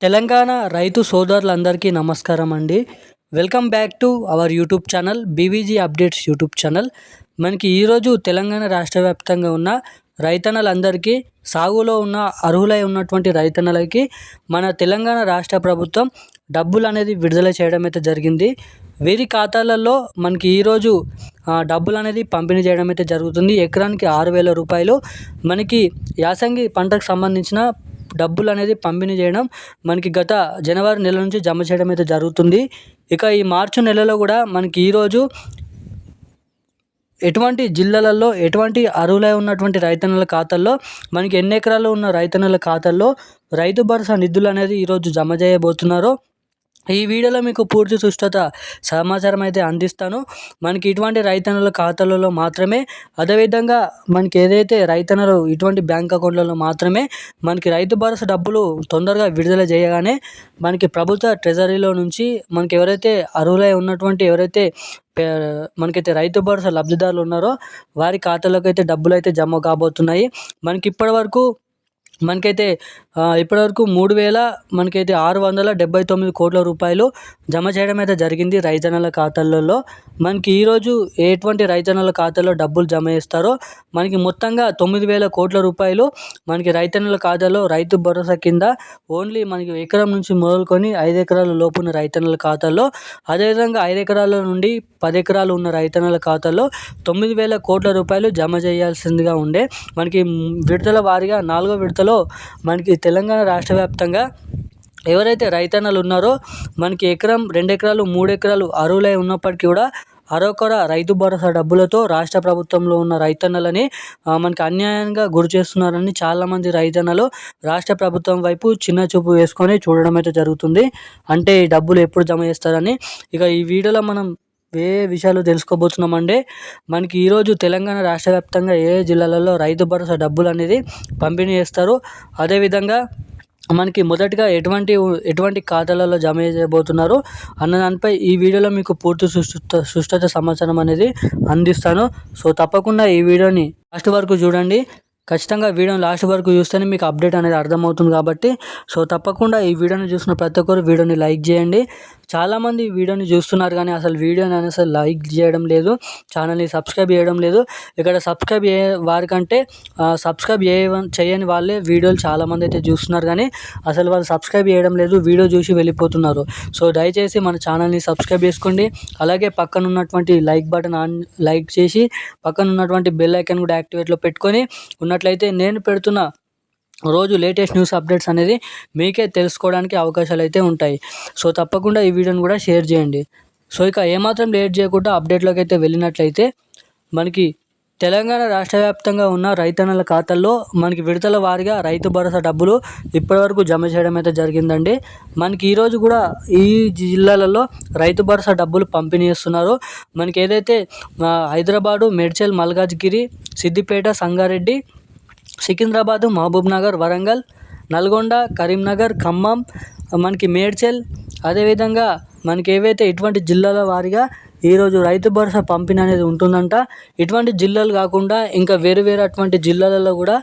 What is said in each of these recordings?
తెలంగాణ రైతు సోదరులందరికీ నమస్కారం అండి. Welcome back to our YouTube channel BVG updates YouTube channel. మనకి ఈరోజు తెలంగాణ రాష్ట్ర వ్యాప్తంగా ఉన్న రైతన్నలందరికీ, సాగులో ఉన్న అర్హులై ఉన్నటువంటి రైతన్నలకి మన తెలంగాణ రాష్ట్ర ప్రభుత్వం డబ్బులు అనేది విడుదల చేయడం అయితే జరిగింది. వీరి ఖాతాలలో మనకి ఈరోజు డబ్బులు అనేది పంపిణీ చేయడం అయితే జరుగుతుంది. ఎకరానికి 6,000 రూపాయలు మనకి యాసంగి పంటకు సంబంధించిన డబ్బులు అనేది పంపిణీ చేయడం మనకి గత జనవరి నెల నుంచి జమ చేయడం అయితే జరుగుతుంది. ఇక ఈ మార్చి నెలలో కూడా మనకి ఈరోజు ఎటువంటి జిల్లాలలో ఎటువంటి అర్హులై ఉన్నటువంటి రైతన్నల ఖాతాల్లో మనకి ఎన్ని ఎకరాలు ఉన్న రైతన్నల ఖాతాల్లో రైతు భరోసా నిధులు అనేది ఈరోజు జమ చేయబోతున్నారో ఈ వీడియోలో మీకు పూర్తి సుష్టత సమాచారం అయితే అందిస్తాను. మనకి ఇటువంటి రైతన్నల ఖాతాలలో మాత్రమే, అదేవిధంగా మనకి ఏదైతే రైతన్నలు ఇటువంటి బ్యాంక్ అకౌంట్లలో మాత్రమే మనకి రైతు భరోసా డబ్బులు తొందరగా విడుదల చేయగానే మనకి ప్రభుత్వ ట్రెజరీలో నుంచి మనకి ఎవరైతే అర్హులై ఉన్నటువంటి మనకైతే రైతు భరోసా లబ్ధిదారులు ఉన్నారో వారి ఖాతాలోకి అయితే డబ్బులు అయితే జమ కాబోతున్నాయి. మనకి ఇప్పటివరకు 3,679 కోట్ల రూపాయలు జమ చేయడం అయితే జరిగింది రైతన్నల ఖాతాలలో. మనకి ఈరోజు ఎటువంటి రైతన్నల ఖాతాలో డబ్బులు జమ చేస్తారో మనకి మొత్తంగా 9,000 కోట్ల రూపాయలు మనకి రైతన్నల ఖాతాలో రైతు భరోసా కింద ఓన్లీ మనకి ఎకరం నుంచి మొదలుకొని 5 ఎకరాల లోపు ఉన్న రైతన్నల ఖాతాల్లో, అదేవిధంగా 5 ఎకరాల నుండి 10 ఎకరాలు ఉన్న రైతన్నల ఖాతాలో 9,000 కోట్ల రూపాయలు జమ చేయాల్సిందిగా ఉండే. మనకి విడతల వారీగా 4వ విడతలో మనకి తెలంగాణ రాష్ట్ర వ్యాప్తంగా ఎవరైతే రైతన్నలు ఉన్నారో మనకి ఎకరం, 2 ఎకరాలు, 3 ఎకరాలు అర్హులై ఉన్నప్పటికీ కూడా అరొకర రైతు భరోసా డబ్బులతో రాష్ట్ర ప్రభుత్వంలో ఉన్న రైతన్నలని మనకి అన్యాయంగా గురి చేస్తున్నారని చాలామంది రైతన్నలు రాష్ట్ర ప్రభుత్వం వైపు చిన్న చూపు వేసుకొని చూడడం అయితే జరుగుతుంది. అంటే ఈ డబ్బులు ఎప్పుడు జమ చేస్తారని. ఇక ఈ వీడియోలో మనం ఏ విషయాలు తెలుసుకోబోతున్నామంటే మనకి ఈరోజు తెలంగాణ రాష్ట్ర వ్యాప్తంగా ఏ జిల్లాలలో రైతు భరోసా డబ్బులు అనేది పంపిణీ చేస్తారు, అదేవిధంగా మనకి మొదటగా ఎటువంటి ఖాతాలలో జమ చేయబోతున్నారు అన్న దానిపై ఈ వీడియోలో మీకు పూర్తి సుష్టత సమాచారం అనేది అందిస్తాను. సో తప్పకుండా ఈ వీడియోని లాస్ట్ వరకు చూడండి. ఖచ్చితంగా వీడియోని లాస్ట్ వరకు చూస్తేనే మీకు అప్డేట్ అనేది అర్థమవుతుంది కాబట్టి సో తప్పకుండా ఈ వీడియోని చూసిన ప్రతి ఒక్కరు వీడియోని లైక్ చేయండి. చాలామంది ఈ వీడియోని చూస్తున్నారు కానీ అసలు వీడియోని అసలు లైక్ చేయడం లేదు, ఛానల్ని సబ్స్క్రైబ్ చేయడం లేదు. ఇక్కడ సబ్స్క్రైబ్ వారికంటే సబ్స్క్రైబ్ చేయని వాళ్ళే వీడియోలు చాలామంది అయితే చూస్తున్నారు కానీ అసలు వాళ్ళు సబ్స్క్రైబ్ చేయడం లేదు, వీడియో చూసి వెళ్ళిపోతున్నారు. సో దయచేసి మన ఛానల్ని సబ్స్క్రైబ్ చేసుకోండి. అలాగే పక్కన ఉన్నటువంటి లైక్ బటన్ లైక్ చేసి పక్కన ఉన్నటువంటి బెల్ ఐకాన్ కూడా యాక్టివేట్లో పెట్టుకొని ఉన్నట్లయితే నేను పెడుతున్న రోజు లేటెస్ట్ న్యూస్ అప్డేట్స్ అనేది మీకే తెలుసుకోవడానికి అవకాశాలు అయితే ఉంటాయి. సో తప్పకుండా ఈ వీడియోని కూడా షేర్ చేయండి. సో ఇక ఏమాత్రం లేట్ చేయకుండా అప్డేట్లోకి అయితే వెళ్ళినట్లయితే మనకి తెలంగాణ రాష్ట్ర వ్యాప్తంగా ఉన్న రైతన్నల ఖాతాల్లో మనకి విడతల వారీగా రైతు భరోసా డబ్బులు ఇప్పటివరకు జమ చేయడం అయితే జరిగిందండి. మనకి ఈరోజు కూడా ఈ జిల్లాలలో రైతు భరోసా డబ్బులు పంపిణీ చేస్తున్నారు. మనకి ఏదైతే హైదరాబాదు, మేడ్చల్, మల్కాజ్గిరి, సిద్దిపేట, సంగారెడ్డి, సికింద్రాబాదు, మహబూబ్నగర్, వరంగల్, నల్గొండ, కరీంనగర్, ఖమ్మం, మనకి మేడ్చల్, అదేవిధంగా మనకి ఏవైతే ఇటువంటి జిల్లాల వారీగా ఈరోజు రైతు భరోసా పంపిణీ అనేది ఉంటుందంట. ఇటువంటి జిల్లాలు కాకుండా ఇంకా వేరు అటువంటి జిల్లాలలో కూడా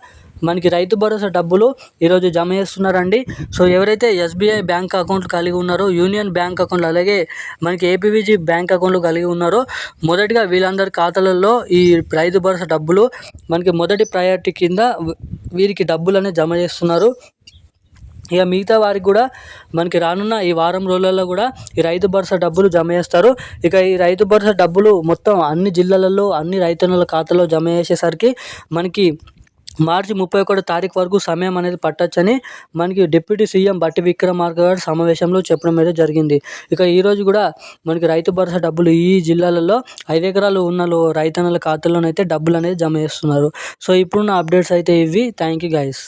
మనకి రైతు భరోసా డబ్బులు ఈరోజు జమ చేస్తున్నారండి. సో ఎవరైతే ఎస్బీఐ బ్యాంక్ అకౌంట్లు కలిగి ఉన్నారో, యూనియన్ బ్యాంక్ అకౌంట్లు, అలాగే మనకి ఏపీవీజీ బ్యాంక్ అకౌంట్లు కలిగి ఉన్నారో మొదటిగా వీళ్ళందరి ఖాతాలలో ఈ రైతు భరోసా డబ్బులు మనకి మొదటి ప్రయారిటీ కింద వీరికి డబ్బులు అనేది జమ చేస్తున్నారు. ఇక మిగతా వారికి కూడా మనకి రానున్న ఈ వారం రోజులలో కూడా ఈ రైతు భరోసా డబ్బులు జమ చేస్తారు. ఇక ఈ రైతు భరోసా డబ్బులు మొత్తం అన్ని జిల్లాలలో అన్ని రైతన్నుల ఖాతాలో జమ చేసేసరికి మనకి మార్చి 31 తారీఖు వరకు సమయం అనేది పట్టొచ్చని మనకి డిప్యూటీ సీఎం బట్టి విక్రమార్క గారు సమావేశంలో చెప్పడం అయితే జరిగింది. ఇక ఈరోజు కూడా మనకి రైతు భరోసా డబ్బులు ఈ జిల్లాలలో 5 ఎకరాలు ఉన్న రైతన్నల ఖాతాలోనైతే డబ్బులు అనేది జమ చేస్తున్నారు. సో ఇప్పుడున్న అప్డేట్స్ అయితే ఇవి. Thank you guys.